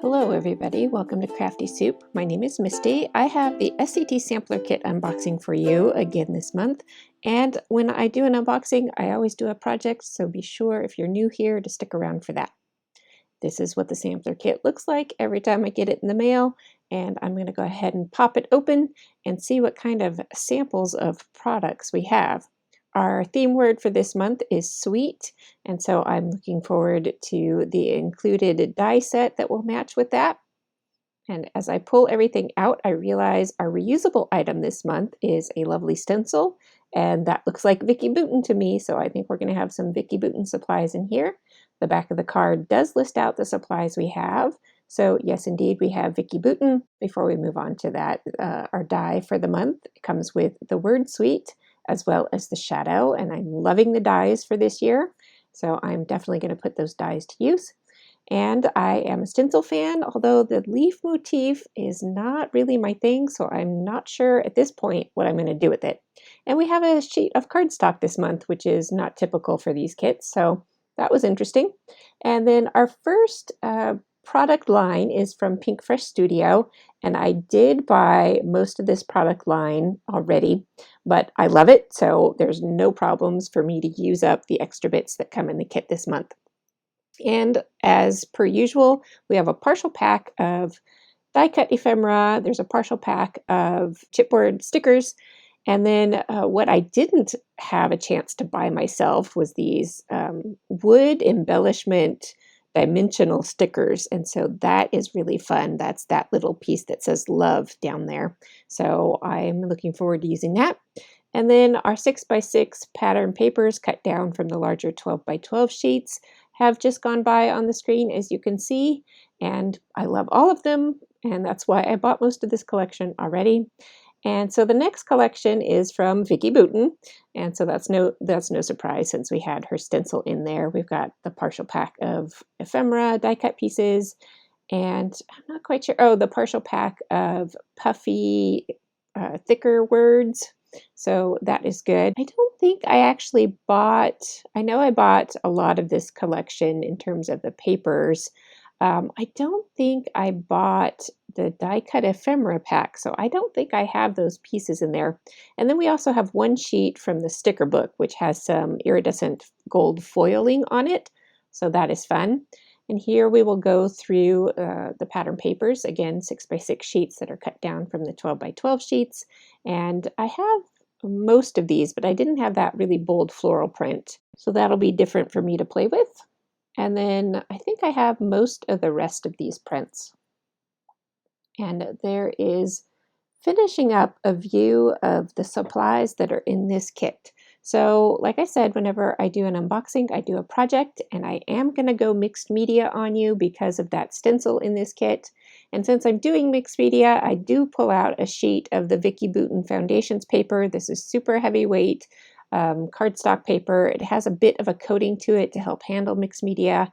Hello everybody, welcome to Crafty Soup. My name is Misty. I have the SCT Sampler Kit unboxing for you again this month. And when I do an unboxing, I always do a project, so be sure if you're new here to stick around for that. This is what the sampler kit looks like every time I get it in the mail, and I'm going to go ahead and pop it open and see what kind of samples of products we have. Our theme word for this month is sweet, and so I'm looking forward to the included die set that will match with that. And as I pull everything out, I realize our reusable item this month is a lovely stencil, and that looks like Vicki Boutin to me, so I think we're going to have some Vicki Boutin supplies in here. The back of the card does list out the supplies we have. So yes, indeed, we have Vicki Boutin. Before we move on to that, our die for the month comes with the word sweet, as well as the shadow, and I'm loving the dies for this year, so I'm definitely going to put those dies to use. And I am a stencil fan, although the leaf motif is not really my thing, so I'm not sure at this point what I'm going to do with it. And we have a sheet of cardstock this month, which is not typical for these kits, so that was interesting. And then our first product line is from Pink Fresh Studio, and I did buy most of this product line already, but I love it, so there's no problems for me to use up the extra bits that come in the kit this month. And as per usual, we have a partial pack of die cut ephemera, there's a partial pack of chipboard stickers, and then what I didn't have a chance to buy myself was these wood embellishment dimensional stickers, and so that is really fun. That's that little piece that says love down there, so I'm looking forward to using that. And then our 6x6 pattern papers cut down from the larger 12x12 sheets have just gone by on the screen, as you can see, and I love all of them, and that's why I bought most of this collection already. And so the next collection is from Vicki Boutin, and so that's no surprise since we had her stencil in there. We've got the partial pack of ephemera die cut pieces, and I'm not quite sure, oh, the partial pack of puffy, thicker words. So that is good. I don't think I actually bought, I know I bought a lot of this collection in terms of the papers. I don't think I bought the die cut ephemera pack, so I don't think I have those pieces in there. And then we also have one sheet from the sticker book, which has some iridescent gold foiling on it, so that is fun. And here we will go through the pattern papers, again 6x6 sheets that are cut down from the 12x12 sheets, and I have most of these, but I didn't have that really bold floral print, so that'll be different for me to play with. And then I think I have most of the rest of these prints. And there is finishing up a view of the supplies that are in this kit. So like I said, whenever I do an unboxing, I do a project, and I am going to go mixed media on you because of that stencil in this kit. And since I'm doing mixed media, I do pull out a sheet of the Vicki Boutin Foundations paper. This is super heavyweight cardstock paper. It has a bit of a coating to it to help handle mixed media.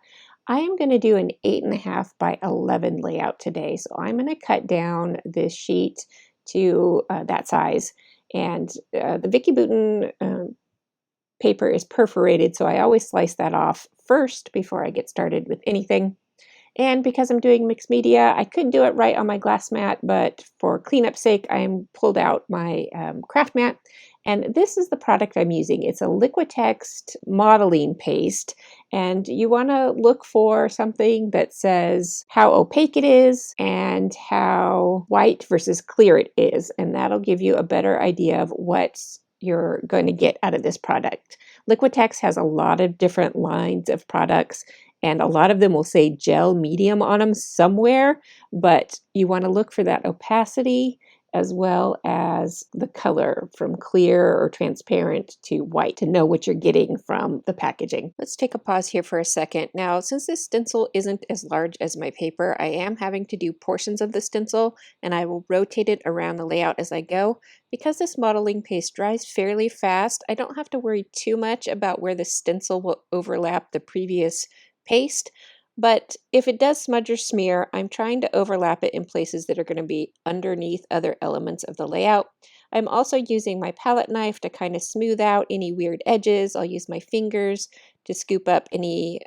I am going to do an 8.5 by 11 layout today, so I'm going to cut down this sheet to that size. And the Vicki Boutin paper is perforated, so I always slice that off first before I get started with anything. And because I'm doing mixed media, I could do it right on my glass mat, but for cleanup's sake, I pulled out my craft mat. And this is the product I'm using. It's a Liquitex modeling paste, and you want to look for something that says how opaque it is and how white versus clear it is, and that'll give you a better idea of what you're going to get out of this product. Liquitex has a lot of different lines of products, and a lot of them will say gel medium on them somewhere, but you want to look for that opacity as well as the color from clear or transparent to white to know what you're getting from the packaging. Let's take a pause here for a second. Now, since this stencil isn't as large as my paper, I am having to do portions of the stencil, and I will rotate it around the layout as I go. Because this modeling paste dries fairly fast, I don't have to worry too much about where the stencil will overlap the previous paste. But if it does smudge or smear, I'm trying to overlap it in places that are going to be underneath other elements of the layout. I'm also using my palette knife to kind of smooth out any weird edges. I'll use my fingers to scoop up any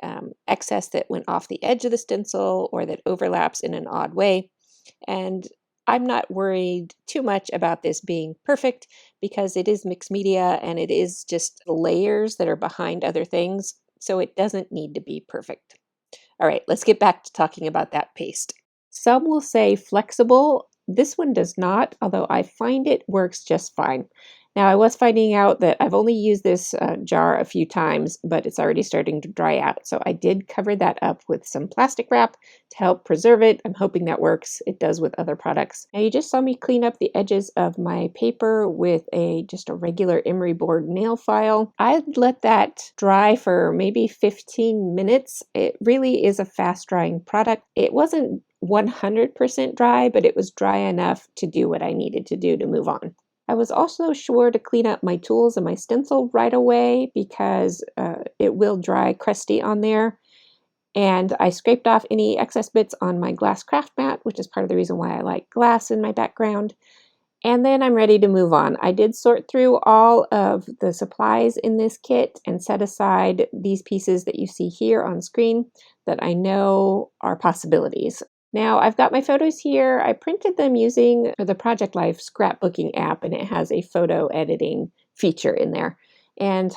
excess that went off the edge of the stencil or that overlaps in an odd way. And I'm not worried too much about this being perfect because it is mixed media and it is just layers that are behind other things. So it doesn't need to be perfect. All right, let's get back to talking about that paste. Some will say flexible. This one does not, although I find it works just fine. Now, I was finding out that I've only used this jar a few times, but it's already starting to dry out. So I did cover that up with some plastic wrap to help preserve it. I'm hoping that works. It does with other products. Now, you just saw me clean up the edges of my paper with just a regular emery board nail file. I'd let that dry for maybe 15 minutes. It really is a fast drying product. It wasn't 100% dry, but it was dry enough to do what I needed to do to move on. I was also sure to clean up my tools and my stencil right away because it will dry crusty on there. And I scraped off any excess bits on my glass craft mat, which is part of the reason why I like glass in my background. And then I'm ready to move on. I did sort through all of the supplies in this kit and set aside these pieces that you see here on screen that I know are possibilities. Now I've got my photos here. I printed them using the Project Life scrapbooking app, and it has a photo editing feature in there. And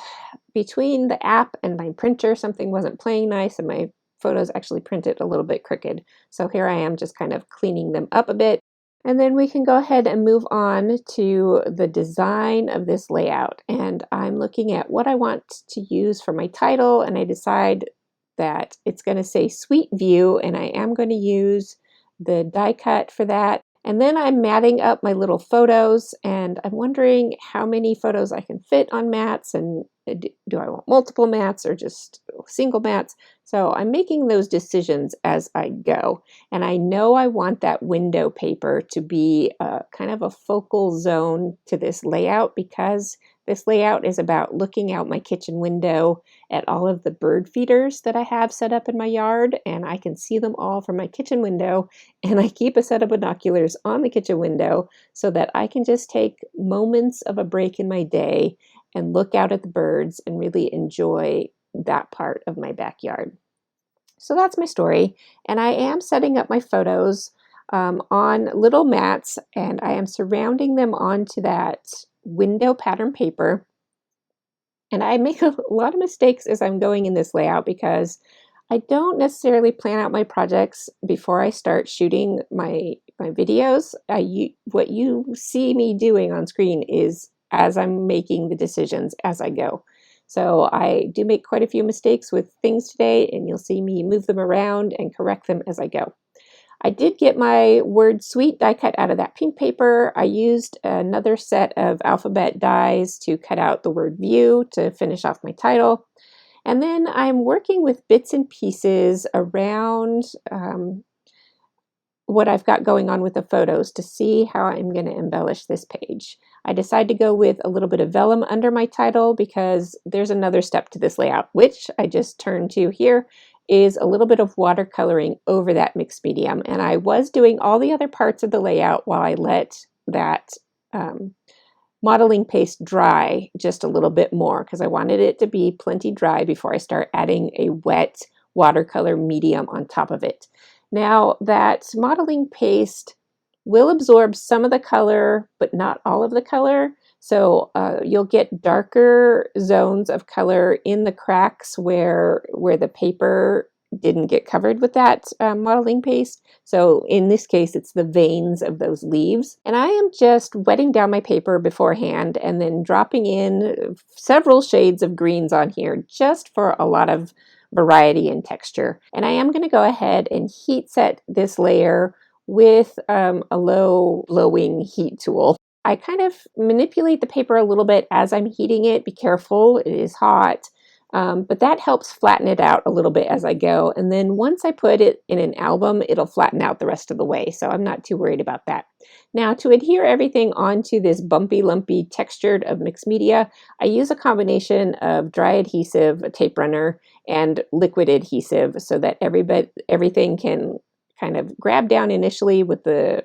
between the app and my printer, something wasn't playing nice and my photos actually printed a little bit crooked. So here I am just kind of cleaning them up a bit. And then we can go ahead and move on to the design of this layout. And I'm looking at what I want to use for my title, and I decide that it's going to say Suite View, and I am going to use the die cut for that. And then I'm matting up my little photos, and I'm wondering how many photos I can fit on mats, and do I want multiple mats or just single mats? So I'm making those decisions as I go. And I know I want that window paper to be kind of a focal zone to this layout, because this layout is about looking out my kitchen window at all of the bird feeders that I have set up in my yard, and I can see them all from my kitchen window. And I keep a set of binoculars on the kitchen window so that I can just take moments of a break in my day and look out at the birds and really enjoy that part of my backyard. So that's my story, and I am setting up my photos on little mats, and I am surrounding them onto that window pattern paper. And I make a lot of mistakes as I'm going in this layout because I don't necessarily plan out my projects before I start shooting my videos. What you see me doing on screen is as I'm making the decisions as I go. So I do make quite a few mistakes with things today, and you'll see me move them around and correct them as I go. I did get my word suite die cut out of that pink paper. I used another set of alphabet dies to cut out the word view to finish off my title. And then I'm working with bits and pieces around what I've got going on with the photos to see how I'm going to embellish this page. I decided to go with a little bit of vellum under my title because there's another step to this layout, which I just turned to here, is a little bit of watercoloring over that mixed medium. And I was doing all the other parts of the layout while I let that modeling paste dry just a little bit more because I wanted it to be plenty dry before I start adding a wet watercolor medium on top of it. Now that modeling paste will absorb some of the color, but not all of the color. So you'll get darker zones of color in the cracks where the paper didn't get covered with that modeling paste. So in this case, it's the veins of those leaves. And I am just wetting down my paper beforehand and then dropping in several shades of greens on here just for a lot of variety and texture. And I am going to go ahead and heat set this layer with a low-wing heat tool. I kind of manipulate the paper a little bit as I'm heating it. Be careful, it is hot. But that helps flatten it out a little bit as I go. And then once I put it in an album, it'll flatten out the rest of the way. So I'm not too worried about that. Now, to adhere everything onto this bumpy, lumpy textured of mixed media, I use a combination of dry adhesive, a tape runner, and liquid adhesive so that everything can kind of grab down initially with the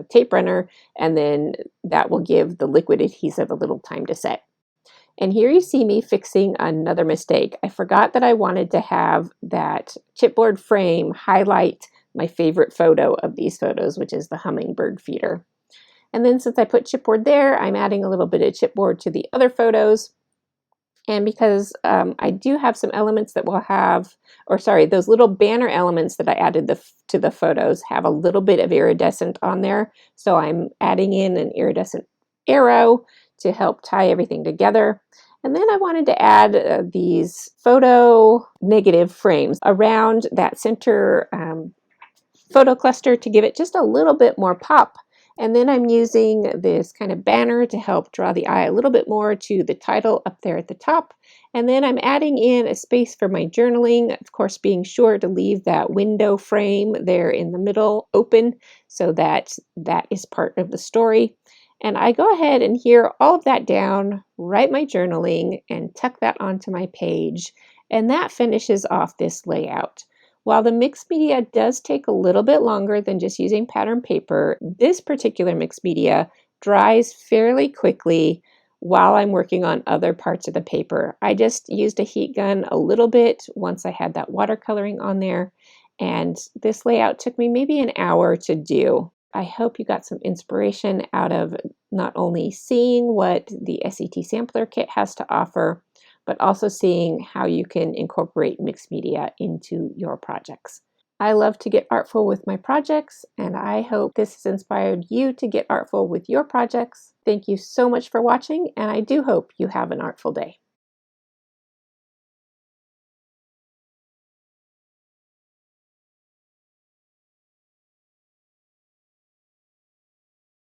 tape runner, and then that will give the liquid adhesive a little time to set. And here you see me fixing another mistake. I forgot that I wanted to have that chipboard frame highlight my favorite photo of these photos, which is the hummingbird feeder. And then since I put chipboard there, I'm adding a little bit of chipboard to the other photos. And because I do have some elements that will have, or sorry, those little banner elements that I added to the photos have a little bit of iridescent on there. So I'm adding in an iridescent arrow to help tie everything together. And then I wanted to add these photo negative frames around that center photo cluster to give it just a little bit more pop. And then I'm using this kind of banner to help draw the eye a little bit more to the title up there at the top. And then I'm adding in a space for my journaling, of course being sure to leave that window frame there in the middle open so that that is part of the story. And I go ahead and here all of that down, write my journaling, and tuck that onto my page. And that finishes off this layout. While the mixed media does take a little bit longer than just using pattern paper, this particular mixed media dries fairly quickly while I'm working on other parts of the paper. I just used a heat gun a little bit once I had that watercoloring on there, and this layout took me maybe an hour to do. I hope you got some inspiration out of not only seeing what the SCT Sampler Kit has to offer, but also seeing how you can incorporate mixed media into your projects. I love to get artful with my projects, and I hope this has inspired you to get artful with your projects. Thank you so much for watching, and I do hope you have an artful day.